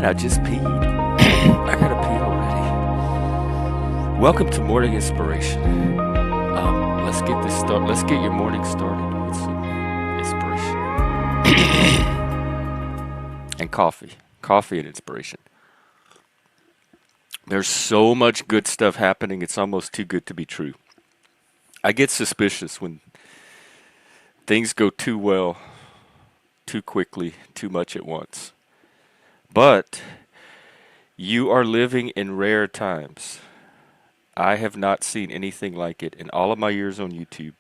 Man, I just peed. I gotta pee already. Welcome to Morning Inspiration. Let's get this start. Let's get your morning started with some inspiration and coffee. Coffee and inspiration. There's so much good stuff happening. It's almost too good to be true. I get suspicious when things go too well, too quickly, too much at once. But you are living in rare times. I have not seen anything like it in all of my years on YouTube.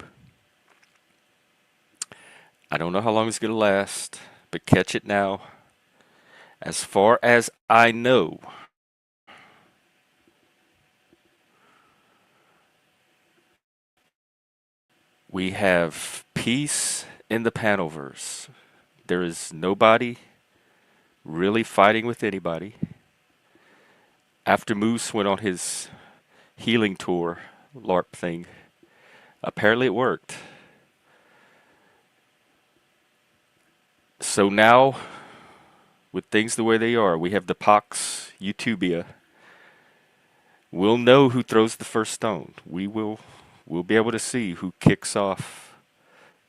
I don't know how long it's going to last, but catch it now. As far as I know, we have peace in the Panelverse. There is nobody really fighting with anybody. After Moose went on his healing tour, LARP thing, apparently it worked. So now, with things the way they are, we have the Pax Utopia. We'll know who throws the first stone. We'll be able to see who kicks off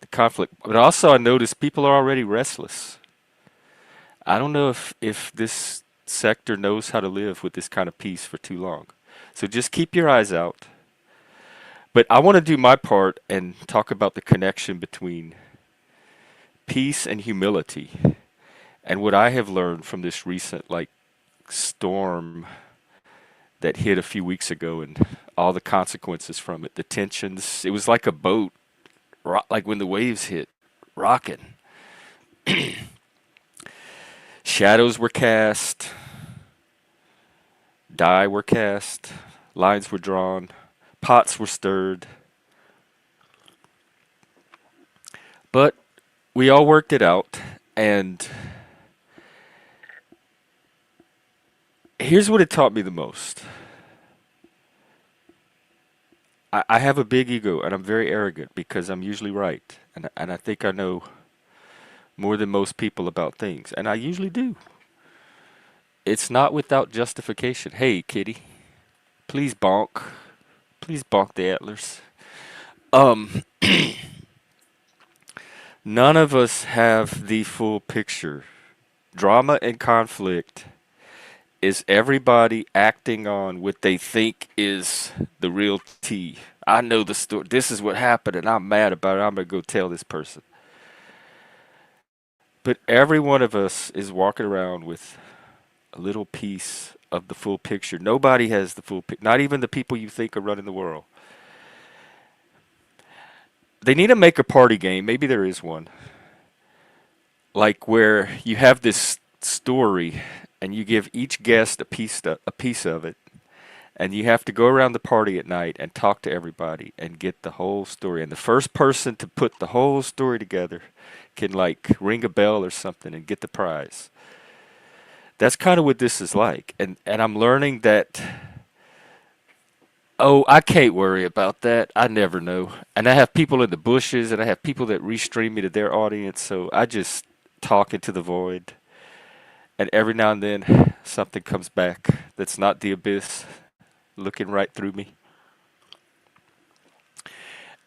the conflict. But also I notice people are already restless. I don't know if this sector knows how to live with this kind of peace for too long. So just keep your eyes out. But I want to do my part and talk about the connection between peace and humility and what I have learned from this recent storm that hit a few weeks ago and all the consequences from it, the tensions. It was like a boat, like when the waves hit, rocking. Shadows were cast, die were cast, lines were drawn, pots were stirred. But we all worked it out, and here's what it taught me the most. I have a big ego, and I'm very arrogant because I'm usually right, and I think I know more than most people about things, and I usually do. It's not without justification. Hey, kitty, please bonk. Please bonk the antlers. Um, None of us have the full picture. Drama and conflict is everybody acting on what they think is the real tea. I know the story. This is what happened, and I'm mad about it. I'm going to go tell this person. But every one of us is walking around with a little piece of the full picture. Nobody has the full picture, not even the people you think are running the world. They need to make a party game. Maybe there is one. Like where you have this story and you give each guest a piece of it, and you have to go around the party at night and talk to everybody and get the whole story. And the first person to put the whole story together can ring a bell or something and get the prize. That's kind of what this is like. And I'm learning that, oh, I can't worry about that. I never know. And I have people in the bushes, and I have people that restream me to their audience, so I just talk into the void. And every now and then, something comes back that's not the abyss looking right through me.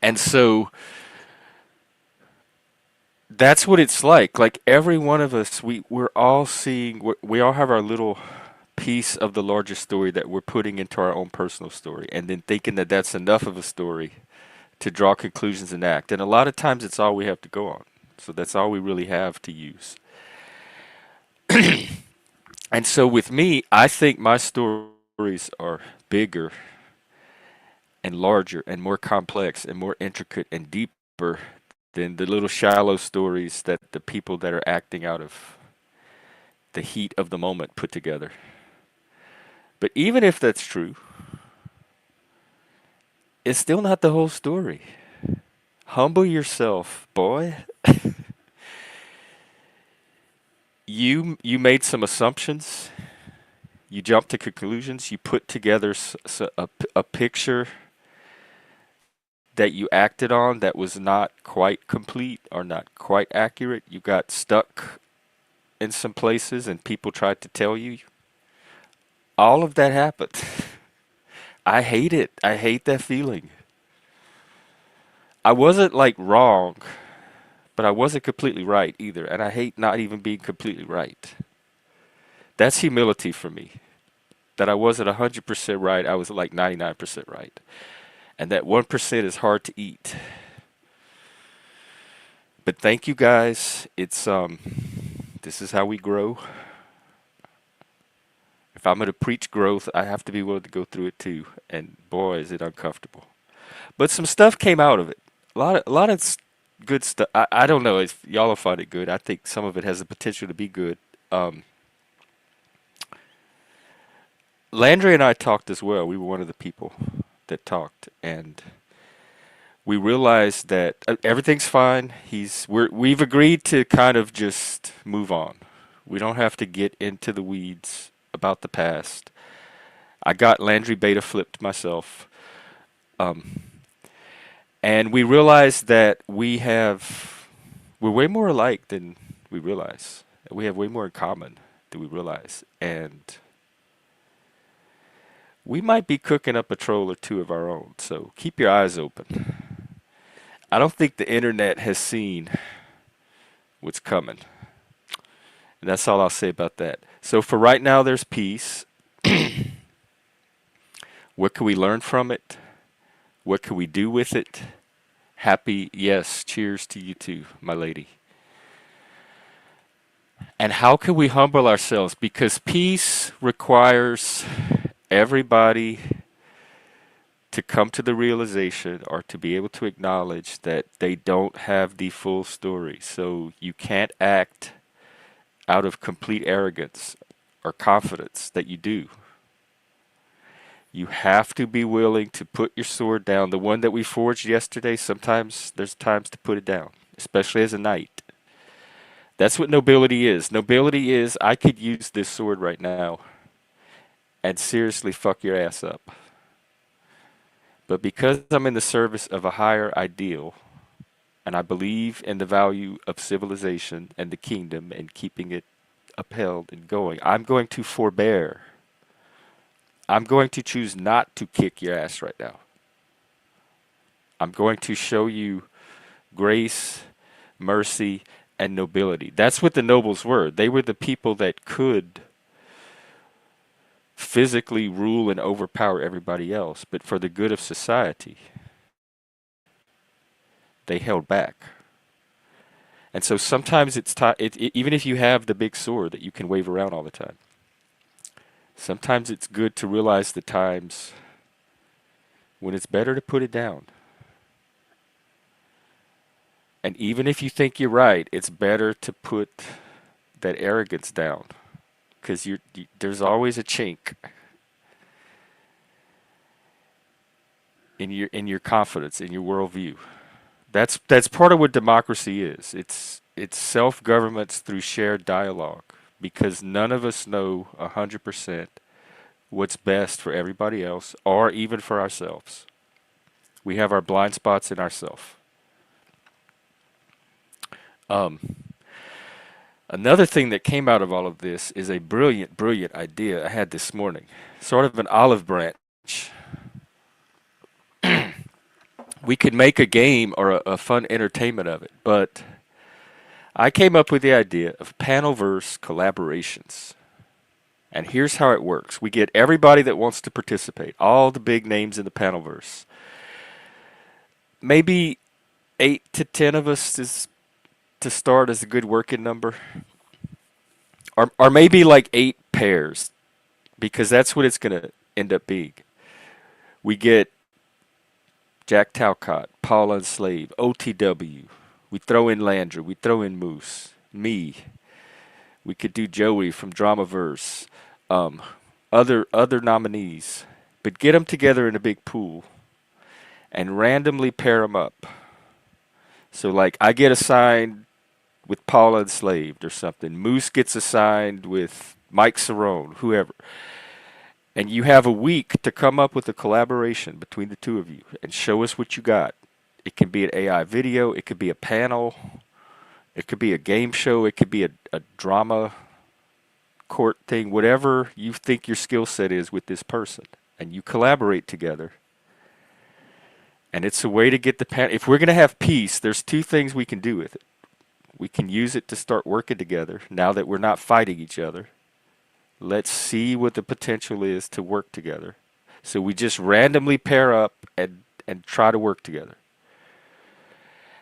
And so that's what it's like. Like every one of us, we're all seeing, we all have our little piece of the larger story that we're putting into our own personal story, and then thinking that that's enough of a story to draw conclusions and act. And a lot of times it's all we have to go on. So that's all we really have to use. And so with me, I think my stories are bigger and larger and more complex and more intricate and deeper than the little shallow stories that the people that are acting out of the heat of the moment put together. But even if that's true, it's still not the whole story. Humble yourself, boy. You made some assumptions. You jumped to conclusions. You put together a picture that you acted on that was not quite complete or not quite accurate. You got stuck in some places and people tried to tell you, all of that happened. I hate it. I hate that feeling. I wasn't like wrong, but I wasn't completely right either. And I hate not even being completely right. That's humility for me. That I wasn't 100% right. I was like 99% right. And that 1% is hard to eat. But thank you guys. This is how we grow. If I'm going to preach growth, I have to be willing to go through it too. And boy, is it uncomfortable. But some stuff came out of it. A lot of good stuff. I don't know if y'all will find it good. I think some of it has the potential to be good. Um, Landry and I talked as well. We were one of the people that talked, and we realized that everything's fine. We've agreed to kind of just move on. We don't have to get into the weeds about the past. I got Landry beta flipped myself. Um, and we realized that we're way more alike than we realize. We have way more in common than we realize. And we might be cooking up a troll or two of our own. So keep your eyes open. I don't think the internet has seen what's coming. And that's all I'll say about that. So for right now, there's peace. What can we learn from it? What can we do with it? Happy, yes, cheers to you too, my lady. And how can we humble ourselves? Because peace requires everybody to come to the realization or to be able to acknowledge that they don't have the full story. So you can't act out of complete arrogance or confidence that you do. You have to be willing to put your sword down. The one that we forged yesterday, sometimes there's times to put it down, especially as a knight. That's what nobility is. Nobility is I could use this sword right now and seriously fuck your ass up. But because I'm in the service of a higher ideal, and I believe in the value of civilization and the kingdom and keeping it upheld and going, I'm going to forbear. I'm going to choose not to kick your ass right now. I'm going to show you grace, mercy, and nobility. That's what the nobles were. They were the people that could physically rule and overpower everybody else, but for the good of society, they held back. And so sometimes even if you have the big sword that you can wave around all the time, sometimes it's good to realize the times when it's better to put it down. And even if you think you're right, it's better to put that arrogance down, because there's always a chink in your confidence, in your worldview. That's part of what democracy is. It's self-governments through shared dialogue, because none of us know 100% what's best for everybody else or even for ourselves. We have our blind spots in ourselves. Um, Another thing that came out of all of this is a brilliant, brilliant idea I had this morning. Sort of an olive branch. We could make a game or a fun entertainment of it, but I came up with the idea of Panelverse collaborations. And here's how it works. We get everybody that wants to participate, all the big names in the Panelverse. Maybe 8 to 10 of us is to start as a good working number. Or maybe like 8 pairs, because that's what it's going to end up being. We get Jack Talcott, Paul Unslave, OTW. We throw in Landry. We throw in Moose. Me. We could do Joey from Dramaverse. Other nominees. But get them together in a big pool and randomly pair them up. So like I get assigned with Paul Enslaved or something. Moose gets assigned with Mike Cerrone, whoever. And you have a week to come up with a collaboration between the two of you and show us what you got. It can be an AI video. It could be a panel. It could be a game show. It could be a drama court thing, whatever you think your skill set is with this person. And you collaborate together. And it's a way to get the panel. If we're going to have peace, there's two things we can do with it. We can use it to start working together now that we're not fighting each other. Let's see what the potential is to work together. So we just randomly pair up and try to work together.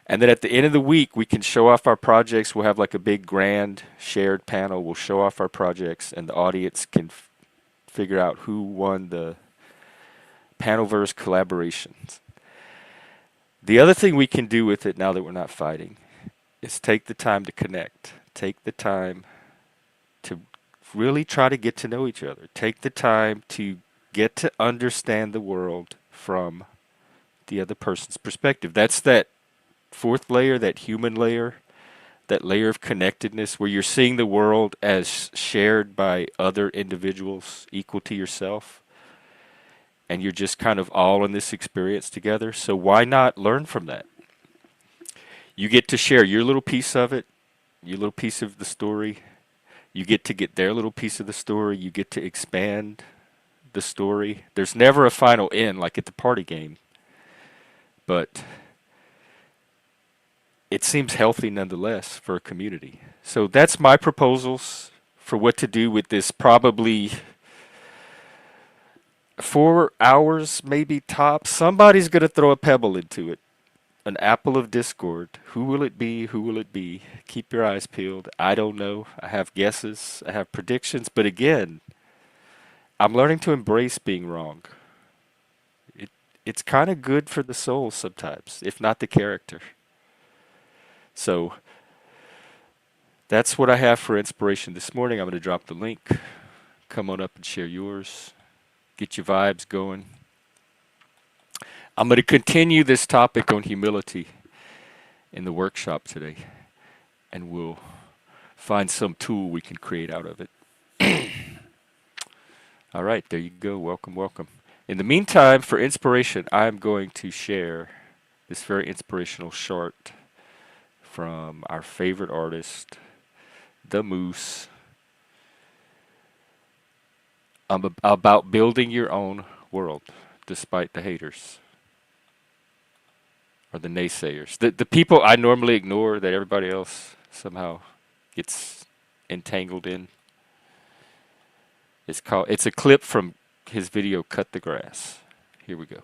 And then at the end of the week, we can show off our projects. We'll have like a big grand shared panel. We'll show off our projects, and the audience can figure out who won the Panelverse collaborations. The other thing we can do with it now that we're not fighting is take the time to connect. Take the time to really try to get to know each other. Take the time to get to understand the world from the other person's perspective. That's that fourth layer, that human layer, that layer of connectedness where you're seeing the world as shared by other individuals equal to yourself. And you're just kind of all in this experience together. So why not learn from that? You get to share your little piece of it, your little piece of the story. You get to get their little piece of the story. You get to expand the story. There's never a final end like at the party game. But it seems healthy nonetheless for a community. So that's my proposals for what to do with this probably 4 hours, maybe top. Somebody's going to throw a pebble into it. An apple of discord. Who will it be? Who will it be? Keep your eyes peeled. I don't know. I have guesses. I have predictions. But again, I'm learning to embrace being wrong. It's kind of good for the soul sometimes, if not the character. So that's what I have for inspiration this morning. I'm going to drop the link. Come on up and share yours. Get your vibes going. I'm going to continue this topic on humility in the workshop today, and we'll find some tool we can create out of it. All right, there you go. Welcome, welcome. In the meantime, for inspiration, I'm going to share this very inspirational short from our favorite artist, The Moose, about building your own world despite the haters or the naysayers. The people I normally ignore that everybody else somehow gets entangled in. It's a clip from his video, Cut the Grass. Here we go.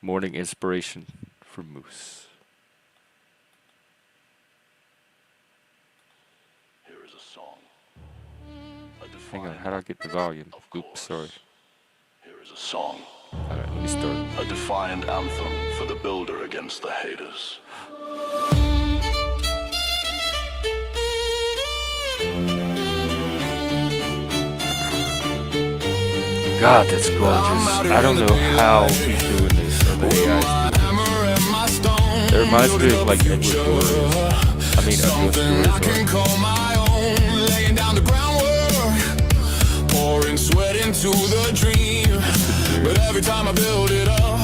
Morning inspiration from Moose. Here is a song. Hang on, how do I get the volume? Oops, sorry. Here is a song. All right, let me start. A defiant anthem for the builder against the haters. God, that's gorgeous. I don't know how he's doing this or the AI's doing this. It reminds me of like Edward Gorey. I mean, laying down the groundwork, pouring sweat into the dream. But every time I build it up,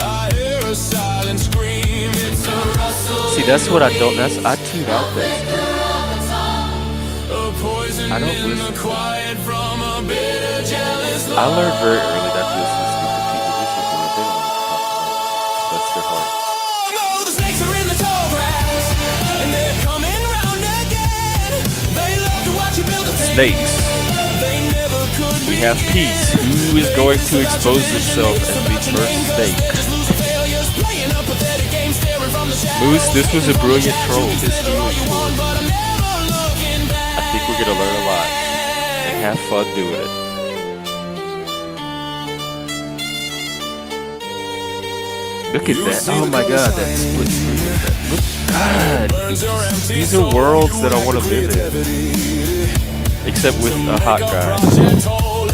I hear a silent scream. It's a rustle. See, that's what I don't. I tune out that. I don't listen. I learned very early not to listen to stupid people. This is what they don't want to talk about. That's their heart. Oh, the snakes are in the tall grass, and they're coming round again. They love to watch you build a thing. Snakes. They never could. We have peace. Who is going to expose himself as the first snake? Moose, this was a brilliant troll. This healing tool. I think we're going to learn a lot and have fun doing it. Look at that. Oh my god, that split screen. Look, God. These are worlds that I want to live in. Except with a hot guy.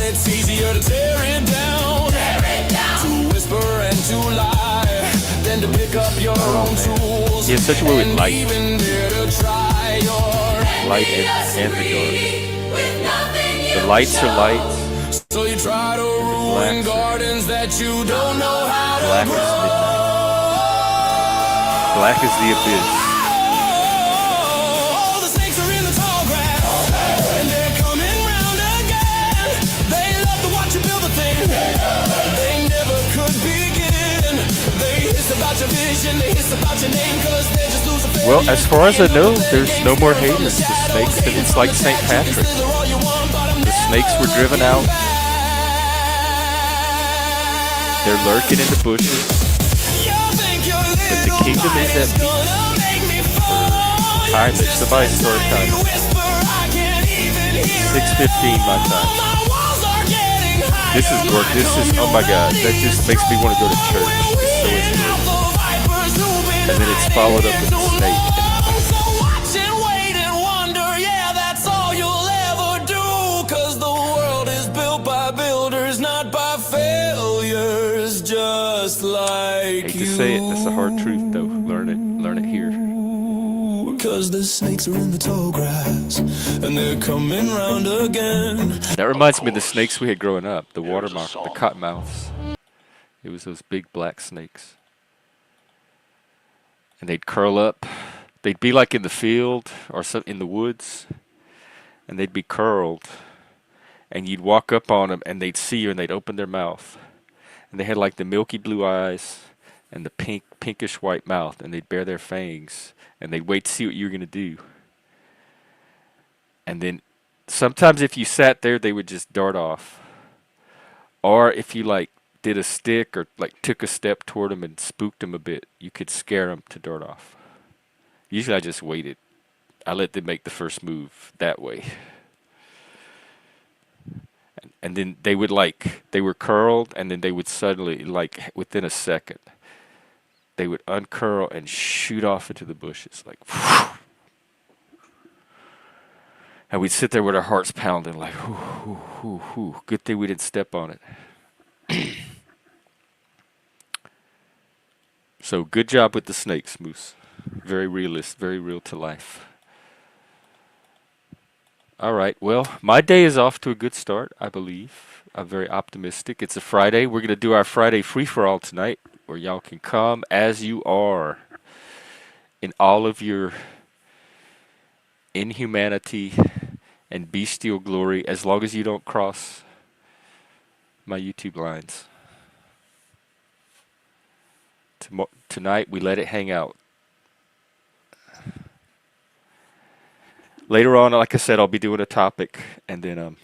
It's easier to tear it down. To whisper and to lie, than to pick up your own tools. He has such a way with light. Light and the dark. The lights are lights. So you try to ruin gardens that you don't know how to Black is midnight. Black is the abyss. Well, as far as I know, there's no more haters. The snakes, it's like St. Patrick. The snakes were driven out. They're lurking in the bushes. But the kingdom is at peace. Time it. Somebody start timing. 6:15 my time. This is work. This is, oh my God, that just makes me want to go to church. It's so inspirational. And then it's followed up with the snake. I hate to say it, that's a hard truth though. Learn it here. Cause the snakes are in the tall grass and they're coming round again. That reminds me of the snakes we had growing up, the watermark, the cottonmouths. It was those big black snakes. And they'd curl up. They'd be like in the field or in the woods, and they'd be curled. And you'd walk up on them and they'd see you and they'd open their mouth. And they had like the milky blue eyes and the pinkish white mouth, and they'd bare their fangs and they'd wait to see what you were going to do. And then sometimes if you sat there, they would just dart off. Or if you like did a stick or like took a step toward them and spooked them a bit, you could scare them to dart off. Usually I just waited. I let them make the first move that way. And then they would they were curled, and then they would suddenly, within a second, they would uncurl and shoot off into the bushes, whew. And we'd sit there with our hearts pounding, like, whoo, whoo, whoo, whoo. Good thing we didn't step on it. So good job with the snakes, Moose. Very realist, very real to life. All right, well, my day is off to a good start, I believe. I'm very optimistic. It's a Friday. We're going to do our Friday free-for-all tonight, where y'all can come as you are in all of your inhumanity and bestial glory, as long as you don't cross my YouTube lines. Tonight, we let it hang out. Later on, like I said, I'll be doing a topic, and then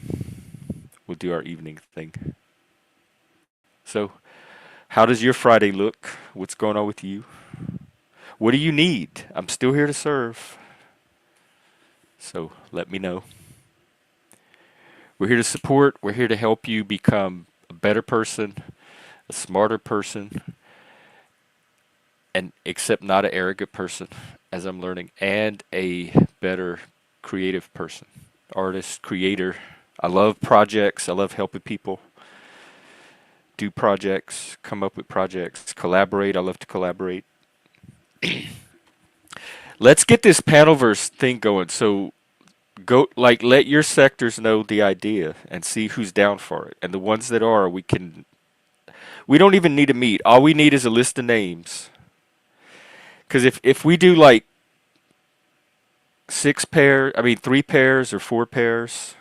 we'll do our evening thing. So, how does your Friday look? What's going on with you? What do you need? I'm still here to serve. So, let me know. We're here to support. We're here to help you become a better person, a smarter person, and except not an arrogant person, as I'm learning, and a better creative person, artist, creator. I love projects. I love helping people do projects, come up with projects, collaborate. I love to collaborate. Let's get this Panelverse thing going. So go, let your sectors know the idea and see who's down for it. And the ones that are, we don't even need to meet. All we need is a list of names. Because if we do 3 pairs or 4 pairs,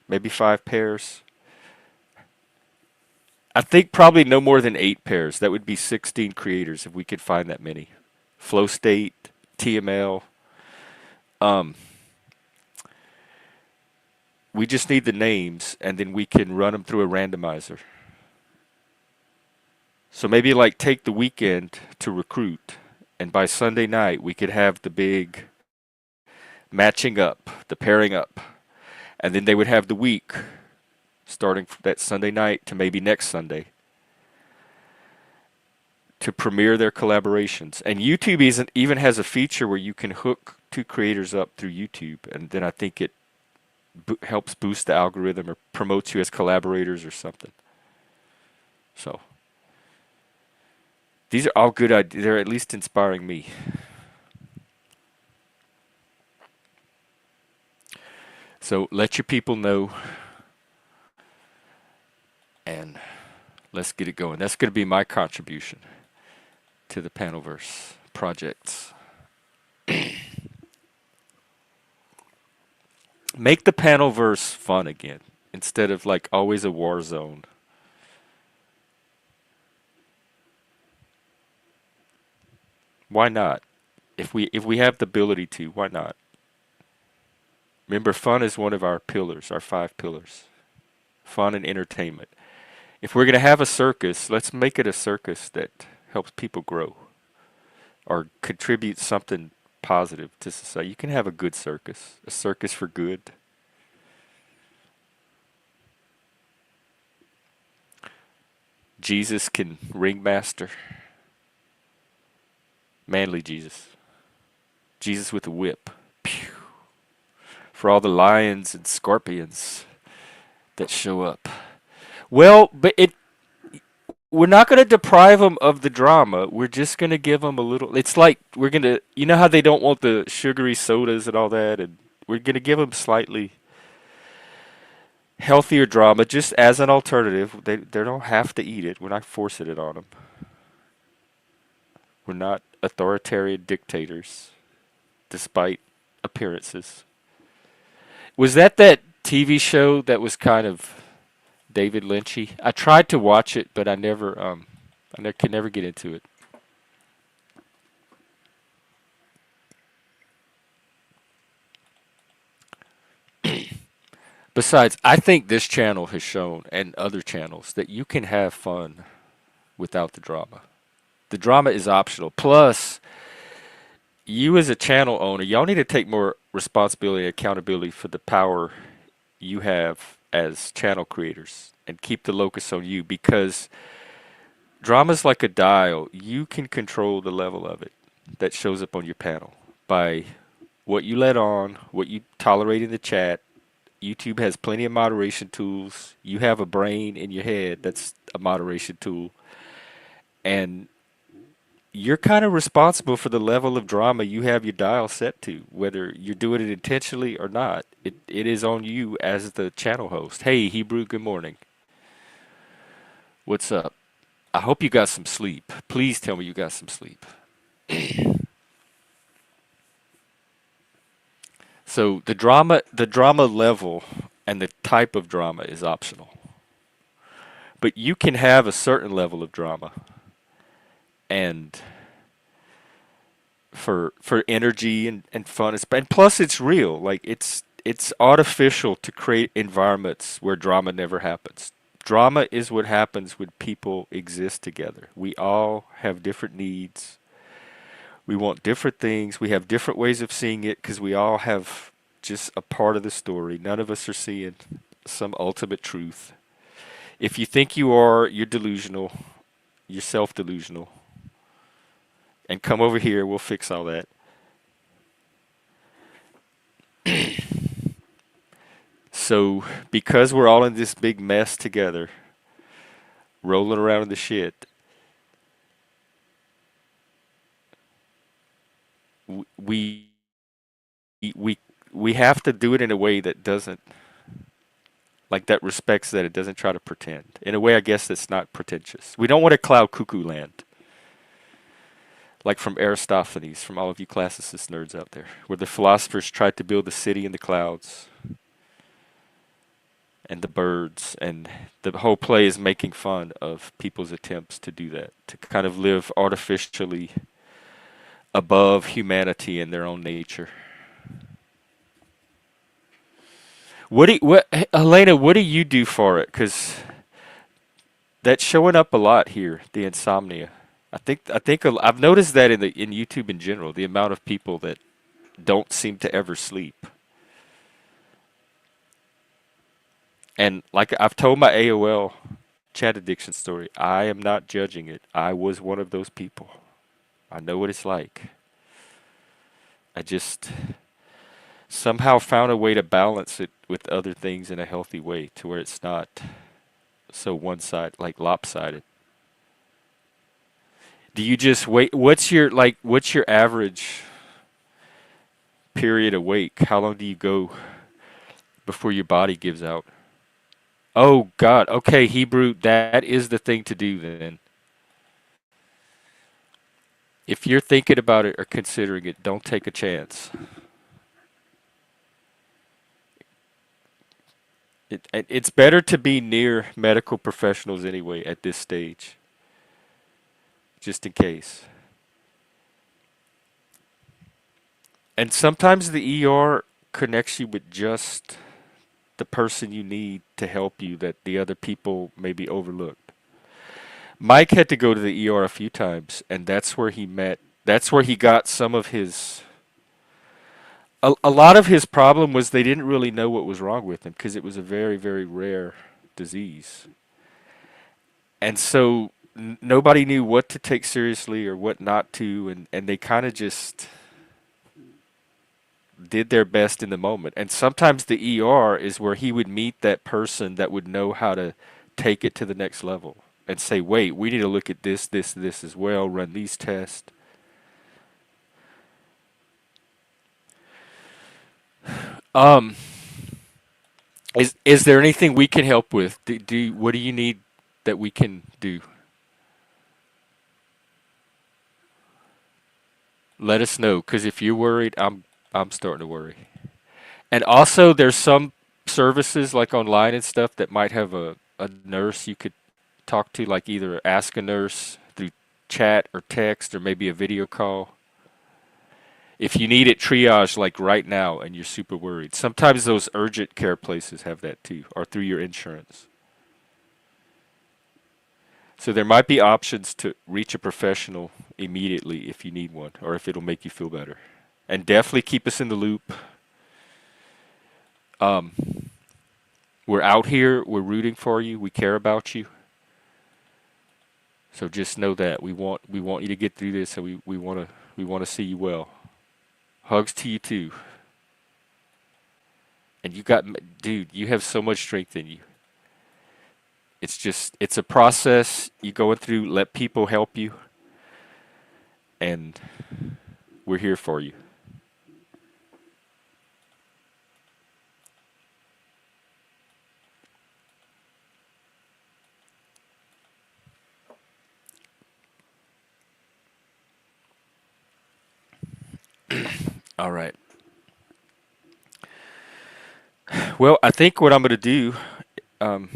maybe 5 pairs. I think probably no more than 8 pairs. That would be 16 creators if we could find that many. Flow State, TML. We just need the names, and then we can run them through a randomizer. So maybe take the weekend to recruit, and by Sunday night we could have the big matching up, the pairing up. And then they would have the week, starting from that Sunday night to maybe next Sunday, to premiere their collaborations. And YouTube even has a feature where you can hook 2 creators up through YouTube, and then I think it helps boost the algorithm or promotes you as collaborators or something. So these are all good ideas. They're at least inspiring me. So let your people know, and let's get it going. That's going to be my contribution to the Panelverse projects. Make the Panelverse fun again, instead of always a war zone. Why not? If we have the ability to, why not? Remember, fun is one of our pillars, our five pillars. Fun and entertainment. If we're going to have a circus, let's make it a circus that helps people grow or contribute something positive to society. You can have a good circus, a circus for good. Jesus can ringmaster, manly Jesus. Jesus with a whip. Pew. For all the lions and scorpions that show up. Well, but we're not going to deprive them of the drama. We're just going to give them a little. It's like we're going to, you know how they don't want the sugary sodas and all that, and we're going to give them slightly healthier drama just as an alternative. They don't have to eat it. We're not forcing it on them. We're not authoritarian dictators, despite appearances. Was that TV show that was kind of David Lynchy? I tried to watch it, but could never get into it. Besides, I think this channel has shown, and other channels, that you can have fun without the drama. The drama is optional. Plus, you as a channel owner, y'all need to take more responsibility and accountability for the power you have as channel creators and keep the locus on you, because drama's like a dial. You can control the level of it that shows up on your panel by what you let on, what you tolerate in the chat. YouTube has plenty of moderation tools. You have a brain in your head that's a moderation tool. And you're kind of responsible for the level of drama you have your dial set to, whether you're doing it intentionally or not. It is on you as the channel host. Hey, Hebrew, good morning. What's up? I hope you got some sleep. Please tell me you got some sleep. So the drama level and the type of drama is optional. But you can have a certain level of drama and for energy and fun. And plus it's real. Like it's artificial to create environments where drama never happens. Drama is what happens when people exist together. We all have different needs. We want different things. We have different ways of seeing it because we all have just a part of the story. None of us are seeing some ultimate truth. If you think you are, you're delusional. You're self-delusional. And come over here, we'll fix all that. So, because we're all in this big mess together, rolling around in the shit, we we we have to do it in a way that doesn't, like, that respects that. It doesn't try to pretend. In a way, I guess, that's not pretentious. We don't want to cloud cuckoo land, like from Aristophanes, from all of you classicist nerds out there, where the philosophers tried to build a city in the clouds and the birds, and the whole play is making fun of people's attempts to do that, to kind of live artificially above humanity and their own nature. Helena, what do you do for it? Because that's showing up a lot here, the insomnia. I've noticed that in YouTube in general, the amount of people that don't seem to ever sleep. And like I've told my AOL chat addiction story, I am not judging it. I was one of those people. I know what it's like. I just somehow found a way to balance it with other things in a healthy way to where it's not so one side, like lopsided. Do you just wait? What's your average period awake? How long do you go before your body gives out? Oh God. Okay, Hebrew, that is the thing to do then. If you're thinking about it or considering it, don't take a chance. It's better to be near medical professionals anyway at this stage, just in case. And sometimes the ER connects you with just the person you need to help you that the other people maybe overlooked. Mike had to go to the ER a few times, and that's where he got some of his. A lot of his problem was they didn't really know what was wrong with him because it was a very, very rare disease. And so nobody knew what to take seriously or what not to, and they kind of just did their best in the moment. And sometimes the ER is where he would meet that person that would know how to take it to the next level and say, wait, we need to look at this, this, this as well, run these tests. Um, is there anything we can help with? What do you need that we can do? Let us know, because if you're worried, I'm starting to worry. And also, there's some services like online and stuff that might have a nurse you could talk to, like either ask a nurse through chat or text or maybe a video call. If you need it triage like right now and you're super worried. Sometimes those urgent care places have that too, or through your insurance. So there might be options to reach a professional immediately if you need one or if it'll make you feel better. And definitely keep us in the loop. Um, we're out here, we're rooting for you, we care about you. So just know that we want you to get through this, and we want to see you well. Hugs to you too. And dude, you have so much strength in you. It's a process you going through. Let people help you, and we're here for you. All right. Well, I think what I'm going to do, um,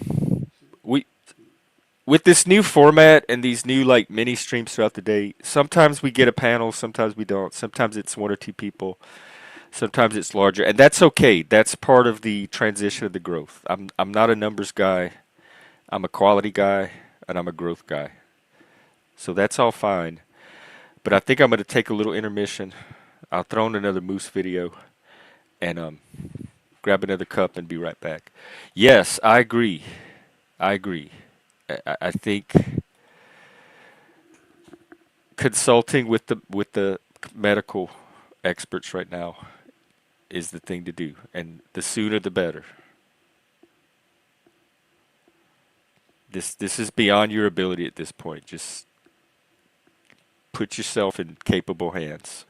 we with this new format and these new like mini streams throughout the day, sometimes we get a panel, sometimes we don't. Sometimes it's one or two people, sometimes it's larger, and that's okay. That's part of the transition of the growth. I'm not a numbers guy. I'm a quality guy, and I'm a growth guy. So that's all fine. But I think I'm going to take a little intermission. I'll throw in another moose video and grab another cup and be right back. Yes, I agree. I agree. I think consulting with the medical experts right now is the thing to do, and the sooner the better. This is beyond your ability at this point. Just put yourself in capable hands.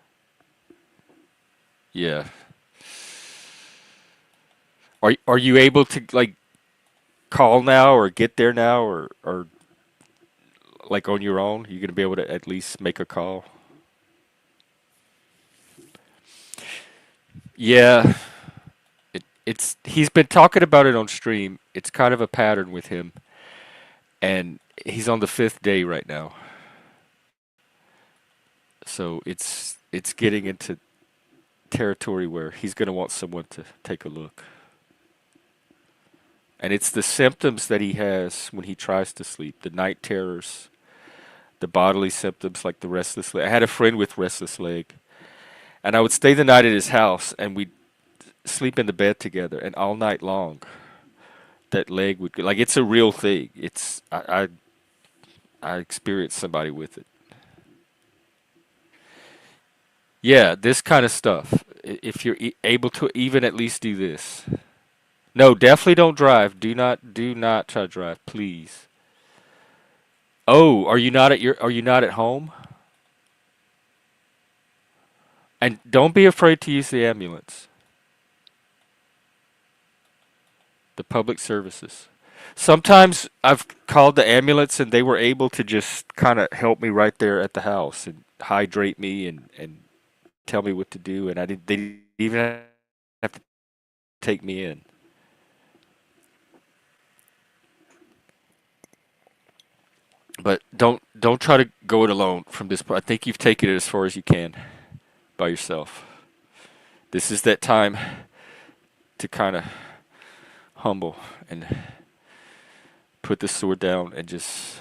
Yeah. Are you able to like call now or get there now or like on your own? You're gonna be able to at least make a call. Yeah. It's he's been talking about it on stream. It's kind of a pattern with him, and he's on the fifth day right now. So it's getting into territory where he's gonna want someone to take a look. And it's the symptoms that he has when he tries to sleep, the night terrors, the bodily symptoms like the restless leg. I had a friend with restless leg, and I would stay the night at his house, and we'd sleep in the bed together, and all night long, that leg would like it's a real thing. I experienced somebody with it. Yeah, this kind of stuff. If you're able to even at least do this. No, definitely don't drive. Do not try to drive, please. Oh, are you not at home? And don't be afraid to use the ambulance. The public services. Sometimes I've called the ambulance and they were able to just kind of help me right there at the house and hydrate me and tell me what to do, and they didn't even have to take me in. But don't try to go it alone from this point. I think you've taken it as far as you can by yourself. This is that time to kind of humble and put the sword down and just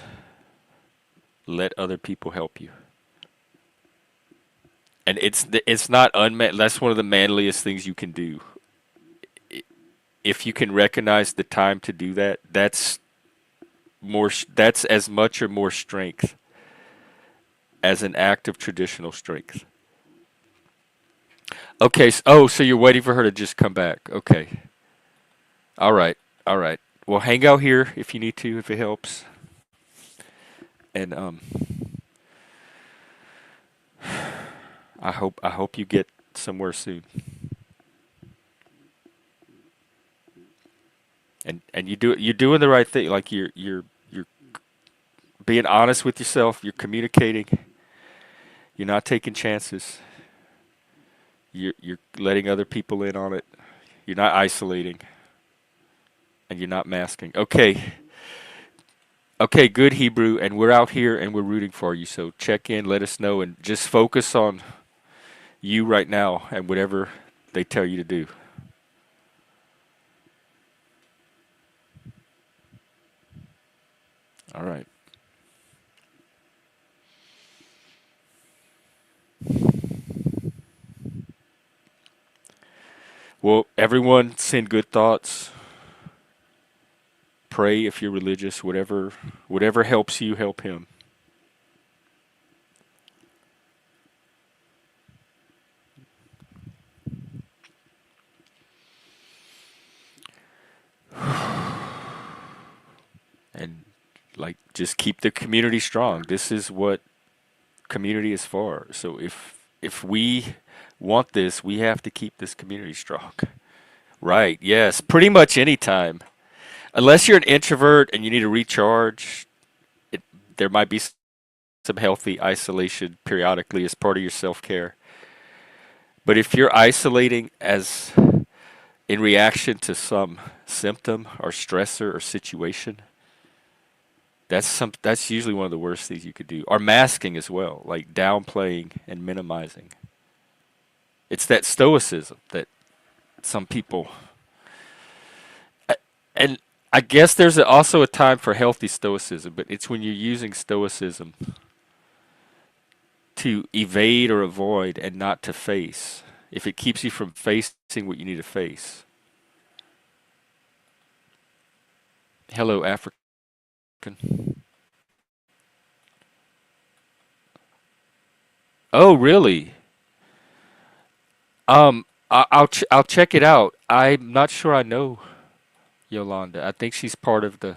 let other people help you. And it's not unman. That's one of the manliest things you can do. If you can recognize the time to do that, that's more. That's as much or more strength as an act of traditional strength. Okay. So you're waiting for her to just come back. Okay. All right. All right. Well, hang out here if you need to, if it helps. And I hope you get somewhere soon. And you're doing the right thing. Like you're being honest with yourself. You're communicating. You're not taking chances. You're letting other people in on it. You're not isolating, and you're not masking. Okay. Okay, good Hebrew, and we're out here and we're rooting for you. So check in, let us know, and just focus on you right now and whatever they tell you to do. All right. Well, everyone send good thoughts. Pray if you're religious, whatever helps you help him. And like just keep the community strong. This is what community is for. So if we want this, we have to keep this community strong. Right. Yes. Pretty much any time. Unless you're an introvert and you need to recharge, there might be some healthy isolation periodically as part of your self-care. But if you're isolating as in reaction to some symptom or stressor or situation, that's usually one of the worst things you could do. Or masking as well, like downplaying and minimizing. It's that stoicism that some people and I guess there's also a time for healthy stoicism, but it's when you're using stoicism to evade or avoid and not to face. If it keeps you from facing what you need to face. Hello, African. Oh, really? I'll check it out. I'm not sure I know Yolanda. I think she's part of the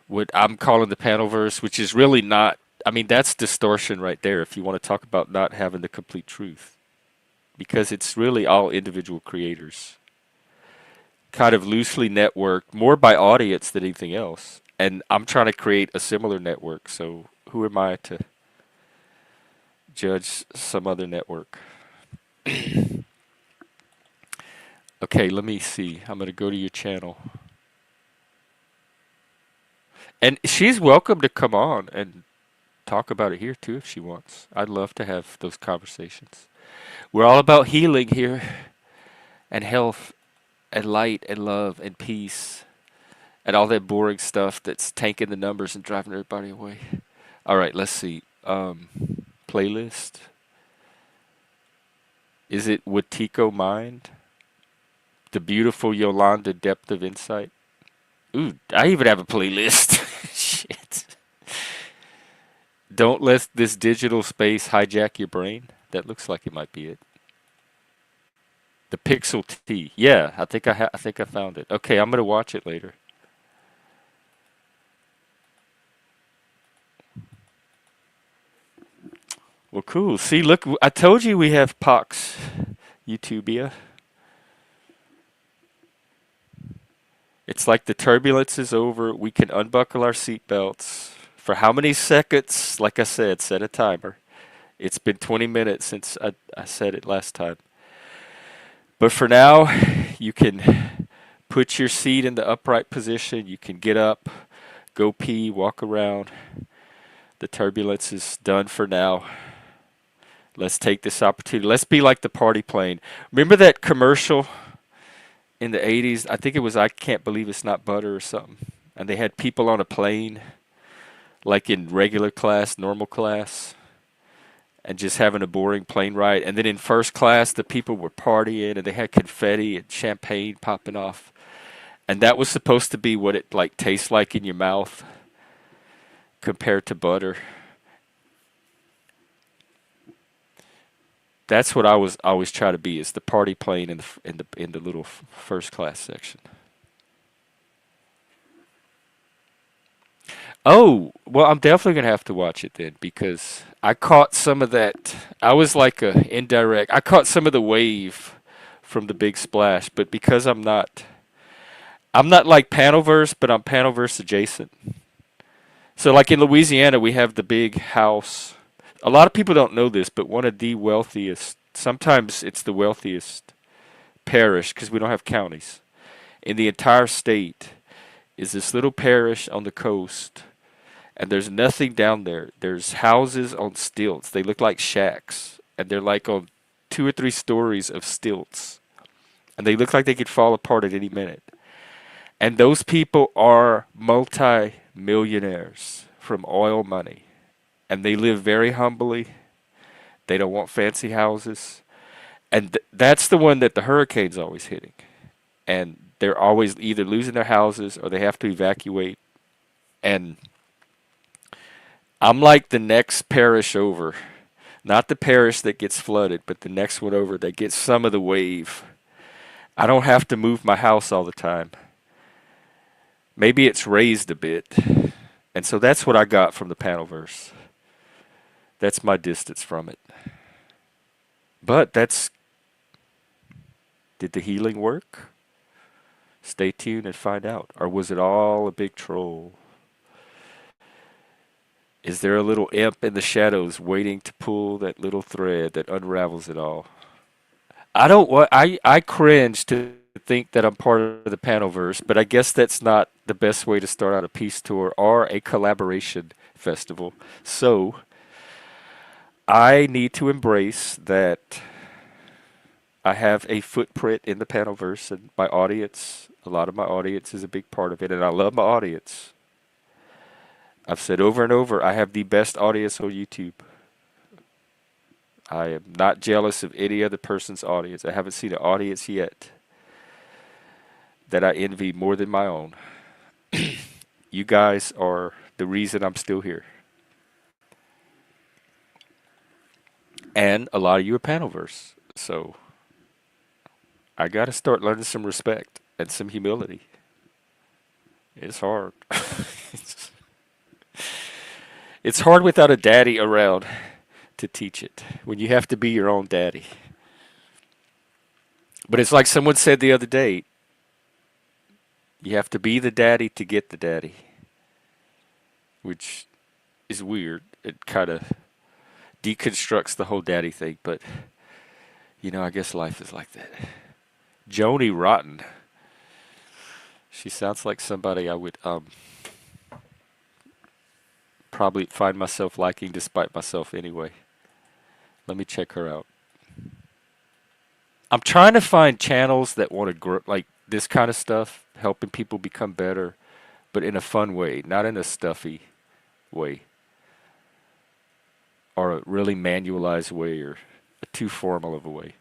what I'm calling the Panelverse, which is really not. I mean, that's distortion right there. If you want to talk about not having the complete truth, because it's really all individual creators, kind of loosely networked, more by audience than anything else. And I'm trying to create a similar network. So who am I to judge some other network? Okay, let me see. I'm going to go to your channel. And she's welcome to come on and talk about it here too if she wants. I'd love to have those conversations. We're all about healing here and health and light and love and peace and all that boring stuff that's tanking the numbers and driving everybody away. All right, let's see. Playlist. Is it Watiko Mind? The beautiful Yolanda Depth of Insight. Ooh, I even have a playlist. Shit. Don't let this digital space hijack your brain. That looks like it might be it. The Pixel T. Yeah, I think I found it. Okay, I'm gonna watch it later. Well, cool. See, look, I told you we have Pox YouTubia. It's like the turbulence is over. We can unbuckle our seatbelts. For how many seconds? Like I said, set a timer. It's been 20 minutes since I said it last time. But for now, you can put your seat in the upright position. You can get up, go pee, walk around. The turbulence is done for now. Let's take this opportunity. Let's be like the party plane. Remember that commercial in the 80s? I think it was I Can't Believe It's Not Butter or something. And they had people on a plane, like in regular class, normal class, and just having a boring plane ride. And then in first class, the people were partying and they had confetti and champagne popping off. And that was supposed to be what it like tastes like in your mouth compared to butter. That's what I was always try to be, is the party plane in the little first class section. Oh, well, I'm definitely gonna have to watch it then because I caught some of that. I was like a indirect. I caught some of the wave from the big splash, but because I'm not like Panelverse, but I'm Panelverse adjacent. So like in Louisiana, we have the big house. A lot of people don't know this, but one of the wealthiest, sometimes it's the wealthiest parish because we don't have counties in the entire state, is this little parish on the coast, and there's nothing down there. There's houses on stilts. They look like shacks, and they're like on 2 or 3 stories of stilts, and they look like they could fall apart at any minute. And those people are multi-millionaires from oil money, and they live very humbly. They don't want fancy houses, and that's the one that the hurricane's always hitting, and they're always either losing their houses or they have to evacuate. And I'm like the next parish over, not the parish that gets flooded, but the next one over that gets some of the wave. I don't have to move my house all the time. Maybe it's raised a bit. And so that's what I got from the Panelverse. That's my distance from it. But did the healing work? Stay tuned and find out. Or was it all a big troll? Is there a little imp in the shadows waiting to pull that little thread that unravels it all? I cringe to think that I'm part of the Panelverse, but I guess that's not the best way to start out a peace tour or a collaboration festival. So I need to embrace that I have a footprint in the Panelverse, and my audience, a lot of my audience is a big part of it, and I love my audience. I've said over and over, I have the best audience on YouTube. I am not jealous of any other person's audience. I haven't seen an audience yet that I envy more than my own. You guys are the reason I'm still here. And a lot of you are Panelverse. So I got to start learning some respect and some humility. It's hard. It's hard without a daddy around to teach it, when you have to be your own daddy. But it's like someone said the other day, you have to be the daddy to get the daddy, which is weird. It kind of deconstructs the whole daddy thing, but I guess life is like that. Joni Rotten. She sounds like somebody I would probably find myself liking despite myself anyway. Let me check her out. I'm trying to find channels that want to grow, like this kind of stuff, helping people become better, but in a fun way, not in a stuffy way, or a really manualized way, or a too formal of a way.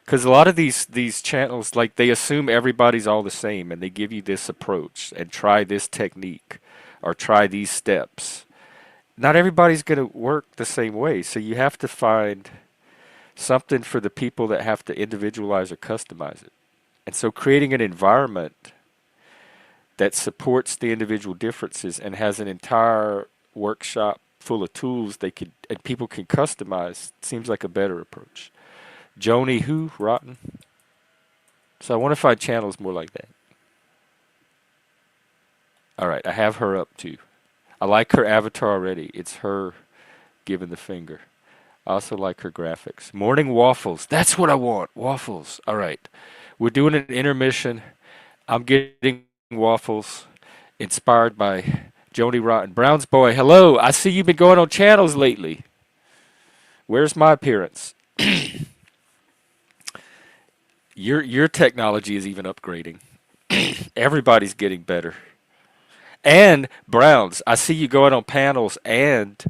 Because a lot of these channels, like, they assume everybody's all the same, and they give you this approach and try this technique or try these steps. Not everybody's going to work the same way, so you have to find something for the people that have to individualize or customize it. And so creating an environment that supports the individual differences and has an entire workshop full of tools and people can customize seems like a better approach. Joni who? Rotten? So I want to find channels more like that. All right, I have her up too. I like her avatar already. It's her giving the finger. I also like her graphics. Morning waffles. That's what I want. Waffles. All right. We're doing an intermission. I'm getting waffles inspired by Joni Rotten. Brown's boy. Hello. I see you've been going on channels lately. Where's my appearance? Your technology is even upgrading. Everybody's getting better. And Browns, I see you going on panels and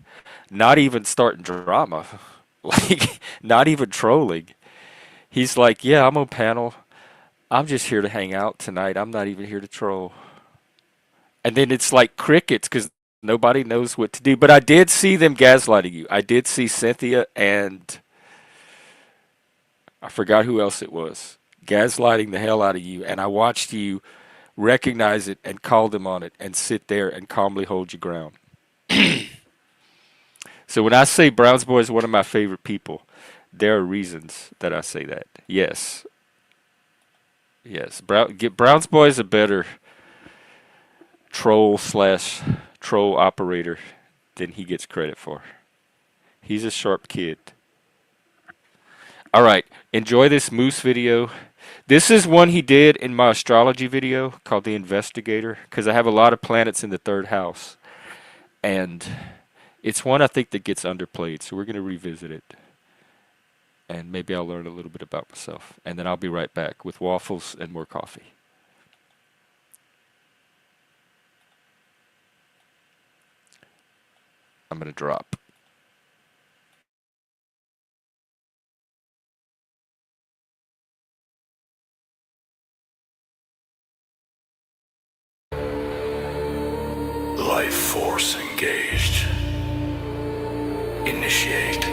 not even starting drama. Like not even trolling. He's like, "Yeah, I'm on panel. I'm just here to hang out tonight. I'm not even here to troll." And then it's like crickets because nobody knows what to do. But I did see them gaslighting you. I did see Cynthia and I forgot who else it was gaslighting the hell out of you. And I watched you recognize it and call them on it and sit there and calmly hold your ground. So when I say Browns Boy is one of my favorite people, there are reasons that I say that. Yes. Yes. Browns Boy is a better troll operator than he gets credit for. He's a sharp kid. All right. Enjoy this moose video. This is one he did in my astrology video called The Investigator because I have a lot of planets in the third house. And it's one I think that gets underplayed, so we're going to revisit it. And maybe I'll learn a little bit about myself. And then I'll be right back with waffles and more coffee. I'm going to drop. Life force engaged. Initiate.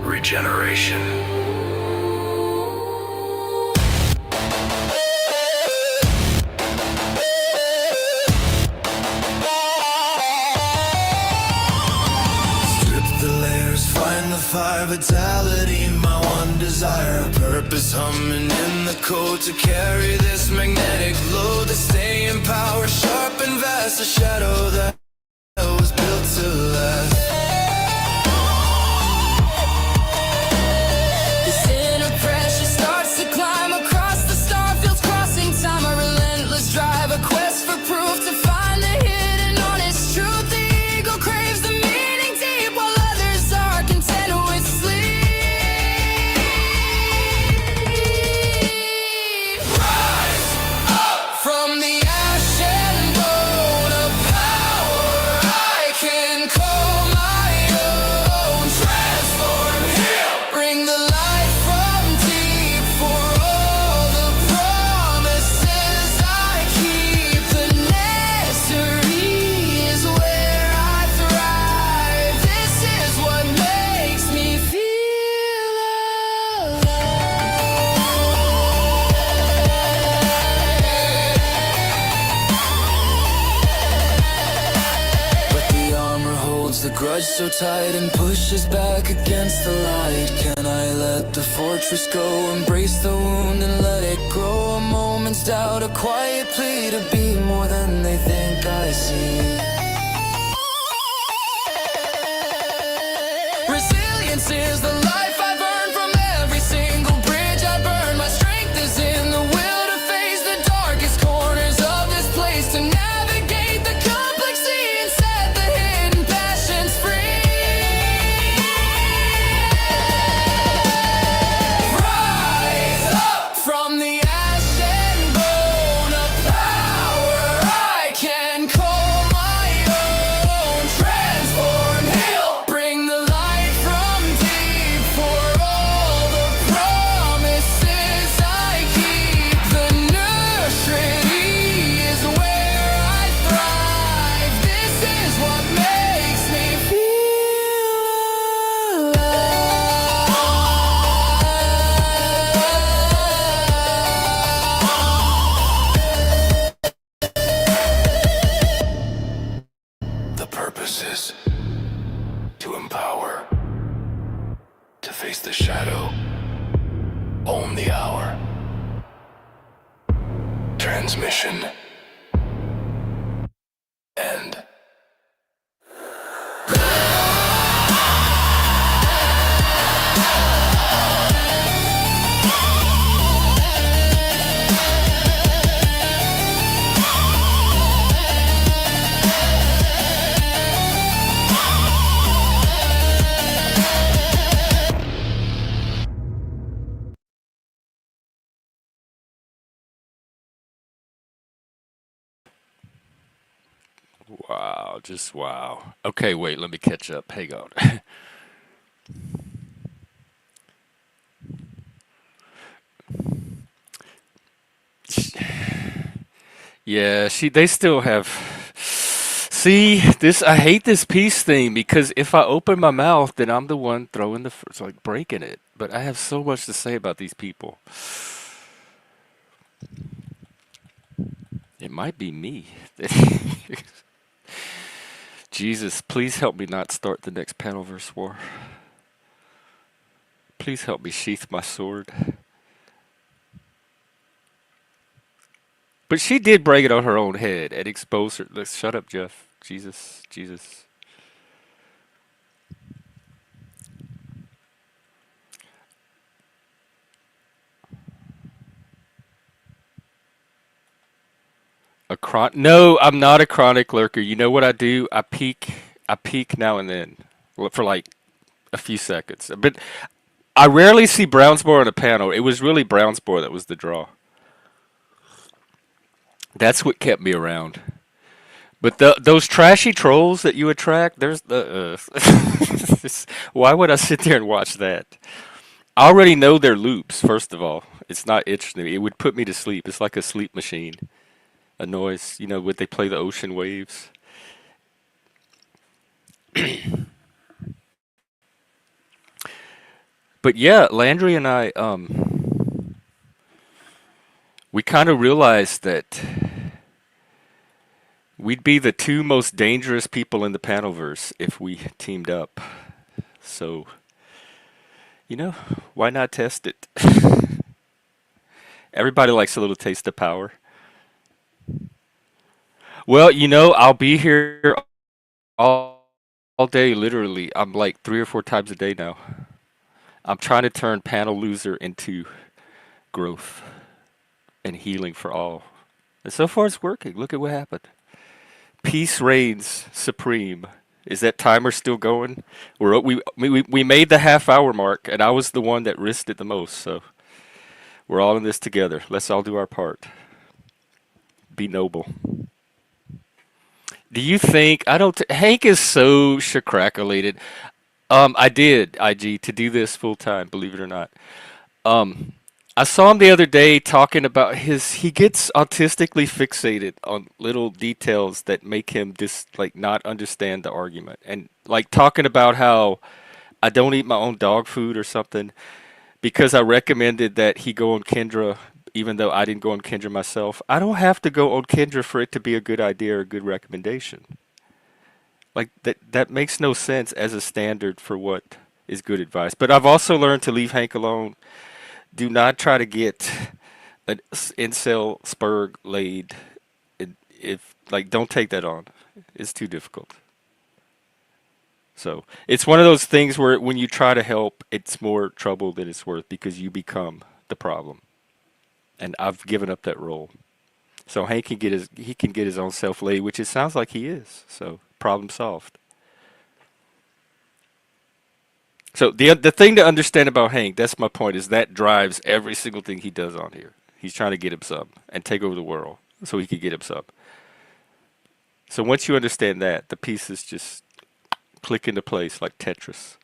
Regeneration. Strip the layers, find the fire, vitality, my one desire. A purpose humming in the code to carry this magnetic load, to stay in power, sharp and vast, a shadow that was built to last. This inner pressure starts to climb across the star fields, crossing time, a relentless drive, a quest for proof to find the hidden honest truth. The ego craves the meaning deep, while others are content with sleep. Rise up from the ash and bone of power. I can call my own, transform, heal, bring the light from deep for all the promises I keep. The nursery is where I thrive. This is what makes me feel alive. But the armor holds the grudge so tight and pushes back against the light. Can I let the fortress go, embrace the wound and let it grow? A moment's doubt, a quiet plea to be more than they think I see. Resilience is the life I've earned from every single bridge I burn. My strength is in the will to face the darkest corners of this place, to navigate the complexity and set the hidden passions free. Rise up from the ash and bone of power. I can call my own, transform, heal, bring the light from deep for all the promises I keep. The nursery is where I thrive. This is what makes me feel alive. The purpose is to empower, to face the shadow, own the hour. Transmission. End. Wow, just wow. Okay, wait, let me catch up. Hang on. Yeah, they still have. See, this I hate this peace thing because if I open my mouth, then I'm the one throwing it's like breaking it. But I have so much to say about these people. It might be me. Jesus, please help me not start the next Panelverse war. Please help me sheath my sword. But she did break it on her own head and expose her. Let's shut up, Jeff. Jesus, Jesus. No, I'm not a chronic lurker. You know what I do? I peek now and then for like a few seconds. But I rarely see Brownsboro on a panel. It was really Brownsboro that was the draw. That's what kept me around. But those trashy trolls that you attract, there's the. Why would I sit there and watch that? I already know their loops. First of all, it's not interesting. It would put me to sleep. It's like a sleep machine. A noise, when they play the ocean waves. But yeah, Landry and I, we kind of realized that we'd be the two most dangerous people in the Panelverse if we teamed up. So, why not test it? Everybody likes a little taste of power. Well, I'll be here all day, literally. I'm like 3 or 4 times a day now. I'm trying to turn panel loser into growth and healing for all. And so far it's working. Look at what happened. Peace reigns supreme. Is that timer still going? We made the half-hour mark, and I was the one that risked it the most. So we're all in this together. Let's all do our part. Be noble. Do you think I don't? Hank is so shakrackulated. I did IG to do this full time. Believe it or not. Um, I saw him the other day talking about he gets autistically fixated on little details that make him just like not understand the argument. And like talking about how I don't eat my own dog food or something because I recommended that he go on Kendra even though I didn't go on Kendra myself. I don't have to go on Kendra for it to be a good idea or a good recommendation. Like that makes no sense as a standard for what is good advice. But I've also learned to leave Hank alone. Do not try to get an incel spurg laid. If like, don't take that on. It's too difficult. So it's one of those things where when you try to help, it's more trouble than it's worth because you become the problem. And I've given up that role. So Hank can get his own self laid, which it sounds like he is. So problem solved. So the thing to understand about Hank, that's my point, is that drives every single thing he does on here. He's trying to get him sub and take over the world so he can get him sub. So once you understand that, the pieces just click into place like Tetris.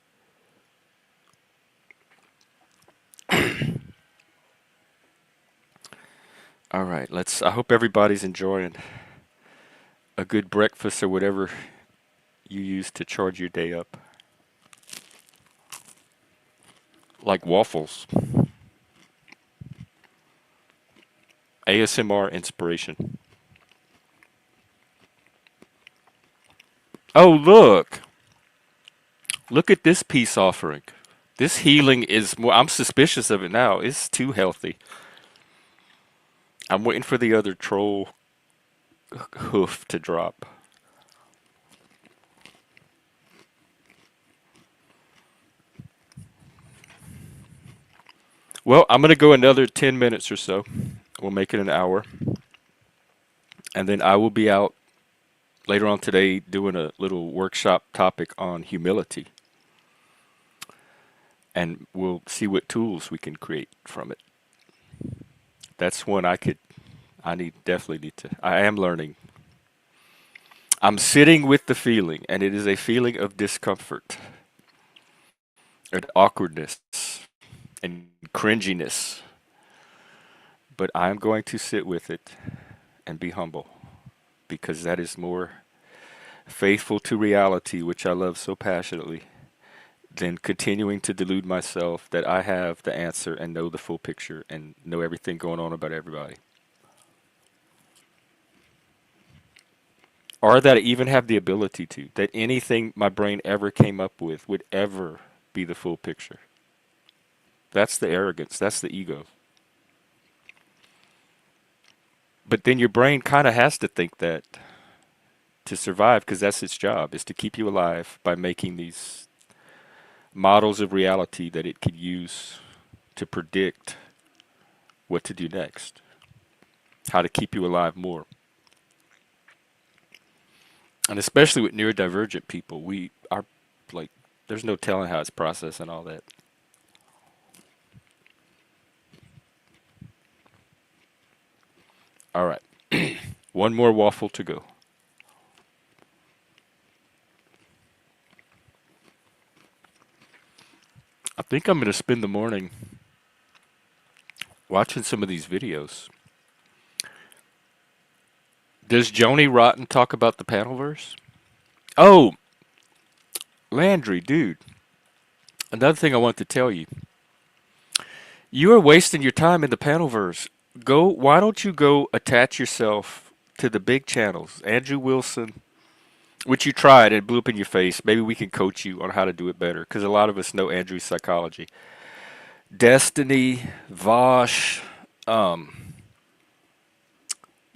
All right, I hope everybody's enjoying a good breakfast or whatever you use to charge your day up. Like waffles. ASMR inspiration. Oh, look. Look at this peace offering. This healing is more, I'm suspicious of it now. It's too healthy. I'm waiting for the other troll hoof to drop. Well, I'm going to go another 10 minutes or so. We'll make it an hour. And then I will be out later on today doing a little workshop topic on humility. And we'll see what tools we can create from it. That's one definitely need to, I am learning. I'm sitting with the feeling, and it is a feeling of discomfort and awkwardness and cringiness. But I'm going to sit with it and be humble because that is more faithful to reality, which I love so passionately, than continuing to delude myself that I have the answer and know the full picture and know everything going on about everybody. Or that I even have the ability to, that anything my brain ever came up with would ever be the full picture. That's the arrogance, that's the ego. But then your brain kind of has to think that to survive because that's its job, is to keep you alive by making these models of reality that it could use to predict what to do next, how to keep you alive more. And especially with neurodivergent people, we are like, there's no telling how it's processing all that. All right, one more waffle to go. I think I'm going to spend the morning watching some of these videos. Does Joni Rotten talk about the Panelverse? Oh, Landry, dude. Another thing I want to tell you. You are wasting your time in the Panelverse. Go. Why don't you go attach yourself to the big channels? Andrew Wilson, which you tried and blew up in your face. Maybe we can coach you on how to do it better because a lot of us know Andrew's psychology. Destiny, Vosh,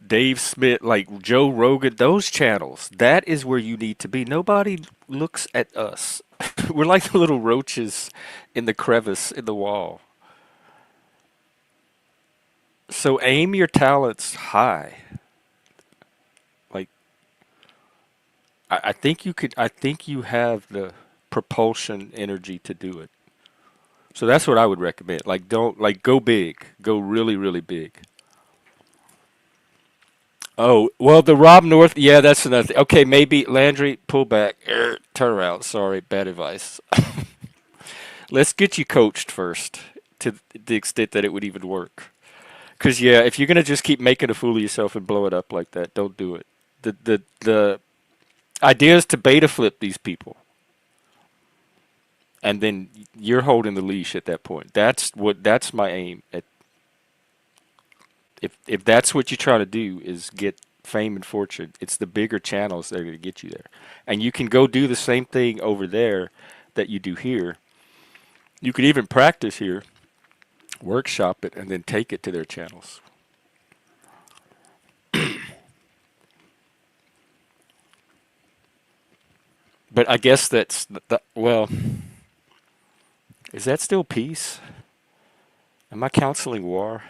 Dave Smith, like Joe Rogan, those channels, that is where you need to be. Nobody looks at us. We're like the little roaches in the crevice in the wall. So aim your talents high. Like, I think you could, I think you have the propulsion energy to do it. So that's what I would recommend. Like, don't, like, go big. Go really, really big. Oh, well, the Rob North, yeah, that's another thing. Okay, maybe Landry, pull back. Turn around. Sorry, bad advice. Let's get you coached first to the extent that it would even work. Because, yeah, if you're going to just keep making a fool of yourself and blow it up like that, don't do it. The idea is to beta flip these people. And then you're holding the leash at that point. That's my aim. If that's what you try to do is get fame and fortune, it's the bigger channels that are going to get you there. And you can go do the same thing over there that you do here. You could even practice here, workshop it, and then take it to their channels. But I guess well, is that still peace? Am I counseling war?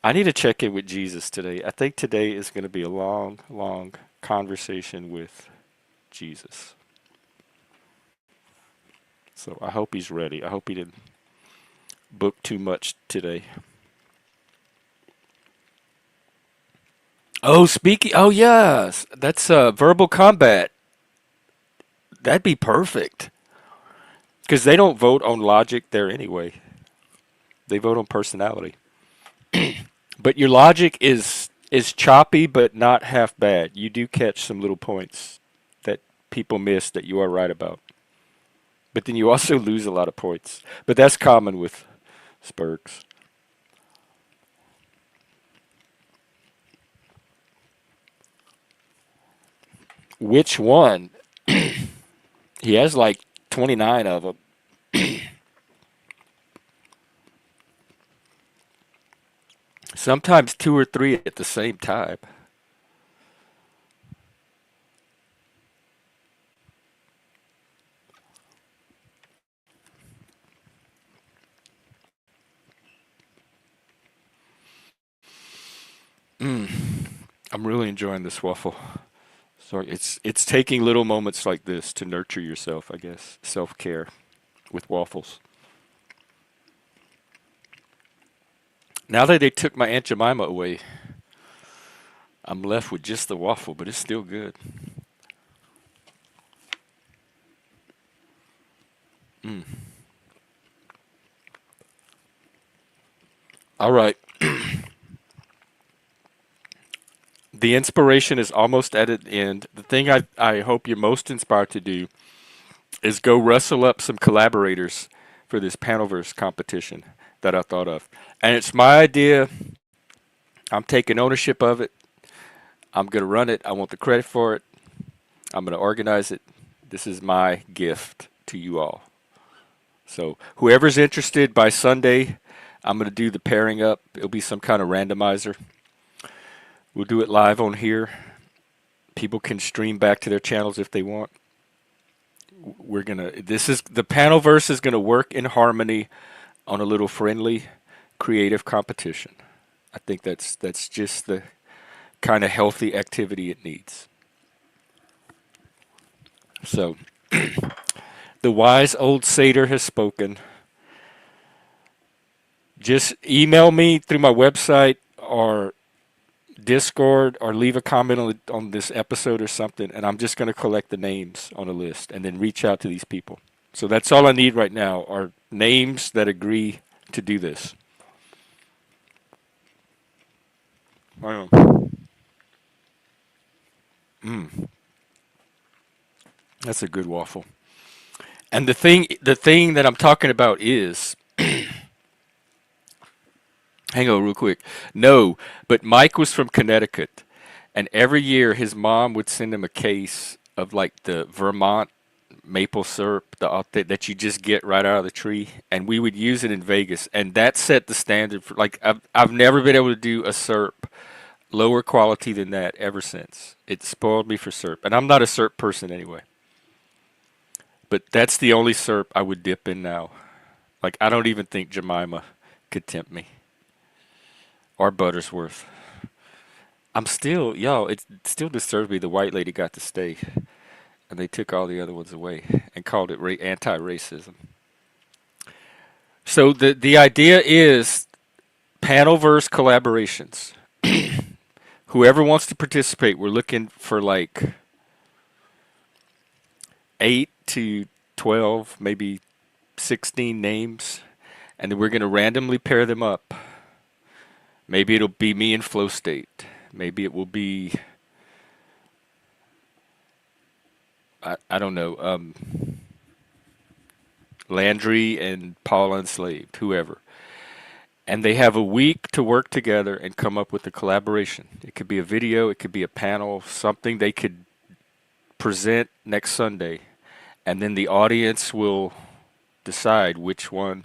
I need to check in with Jesus today. I think today is going to be a long, long conversation with Jesus. So I hope he's ready. I hope he didn't book too much today. Oh, speaking. Oh, yes. That's verbal combat. That'd be perfect. Because they don't vote on logic there anyway. They vote on personality. But your logic is choppy, but not half bad. You do catch some little points that people miss that you are right about. But then you also lose a lot of points. But that's common with Spurks. Which one? He has like 29 of them. Sometimes two or three at the same time. I'm really enjoying this waffle. Sorry, it's taking little moments like this to nurture yourself, I guess. Self-care with waffles. Now that they took my Aunt Jemima away, I'm left with just the waffle, but it's still good. Mm. All right. The inspiration is almost at an end. The thing I hope you're most inspired to do is go rustle up some collaborators for this Panelverse competition that I thought of. And it's my idea. I'm taking ownership of it. I'm going to run it. I want the credit for it. I'm going to organize it. This is my gift to you all. So whoever's interested by Sunday, I'm going to do the pairing up. It'll be some kind of randomizer. We'll do it live on here. People can stream back to their channels if they want. The Panelverse is gonna work in harmony on a little friendly, creative competition. I think that's just the kind of healthy activity it needs. So, the wise old satyr has spoken. Just email me through my website or Discord or leave a comment on this episode or something, and I'm just going to collect the names on a list and then reach out to these people. So that's all I need right now are names that agree to do this. That's a good waffle. And the thing that I'm talking about is, hang on real quick. No, but Mike was from Connecticut, and every year his mom would send him a case of like the Vermont maple syrup, that you just get right out of the tree, and we would use it in Vegas, and that set the standard for like I've never been able to do a syrup lower quality than that ever since. It spoiled me for syrup, and I'm not a syrup person anyway. But that's the only syrup I would dip in now. Like I don't even think Jemima could tempt me or Buttersworth. I'm still, yo, it still disturbs me the white lady got to stay and they took all the other ones away and called it anti-racism. So the idea is Panelverse collaborations. Whoever wants to participate, we're looking for like 8 to 12, maybe 16 names, and then we're going to randomly pair them up. Maybe it'll be me and Flow State. Maybe it will be, I don't know, Landry and Paul Unslaved, whoever. And they have a week to work together and come up with a collaboration. It could be a video, it could be a panel, something they could present next Sunday. And then the audience will decide which one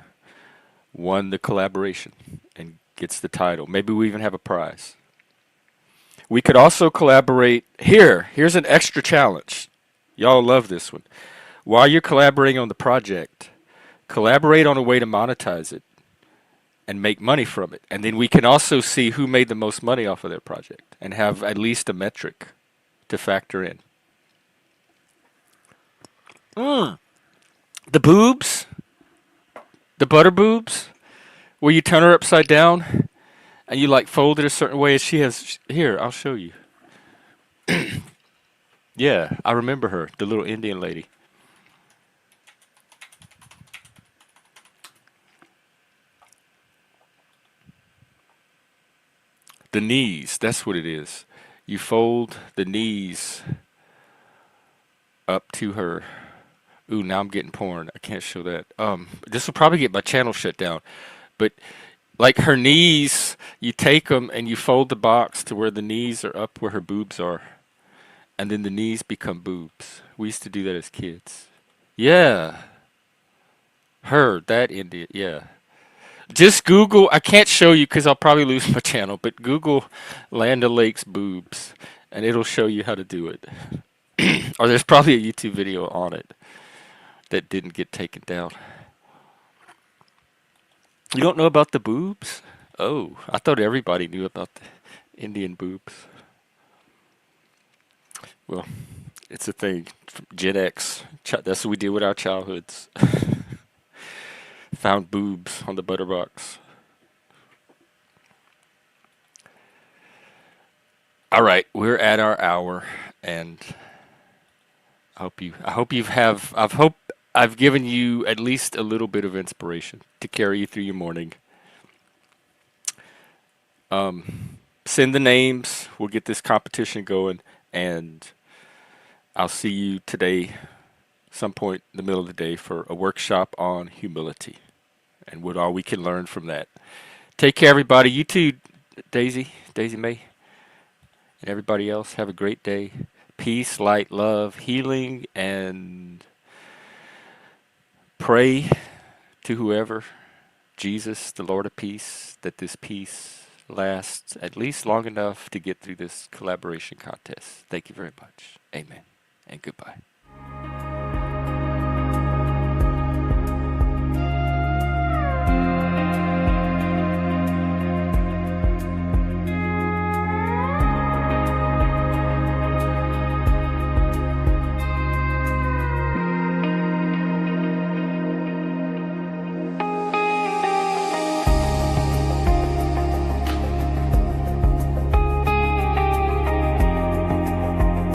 won the collaboration and gets the title. Maybe we even have a prize. We could also collaborate here. Here's an extra challenge. Y'all love this one. While you're collaborating on the project, collaborate on a way to monetize it and make money from it. And then we can also see who made the most money off of their project and have at least a metric to factor in. The boobs, the butter boobs, where you turn her upside down and you like fold it a certain way. She has, here, I'll show you. Yeah, I remember her, the little Indian lady. The knees, that's what it is. You fold the knees up to her. Ooh, now I'm getting porn. I can't show that. This will probably get my channel shut down. But like her knees, you take them and you fold the box to where the knees are up where her boobs are. And then the knees become boobs. We used to do that as kids. Yeah. Her, that Indian, yeah. Just Google, I can't show you because I'll probably lose my channel, but Google Land O'Lakes boobs and it'll show you how to do it. Or there's probably a YouTube video on it that didn't get taken down. You don't know about the boobs? Oh, I thought everybody knew about the Indian boobs. Well, it's a thing. Gen X. That's what we did with our childhoods. Found boobs on the butterbox. All right, we're at our hour, and I hope I've given you at least a little bit of inspiration to carry you through your morning. Send the names. We'll get this competition going, and I'll see you today, some point in the middle of the day, for a workshop on humility and what all we can learn from that. Take care, everybody. You too, Daisy May, and everybody else. Have a great day. Peace, light, love, healing, and pray to whoever, Jesus, the Lord of peace, that this peace lasts at least long enough to get through this collaboration contest. Thank you very much. Amen. And goodbye.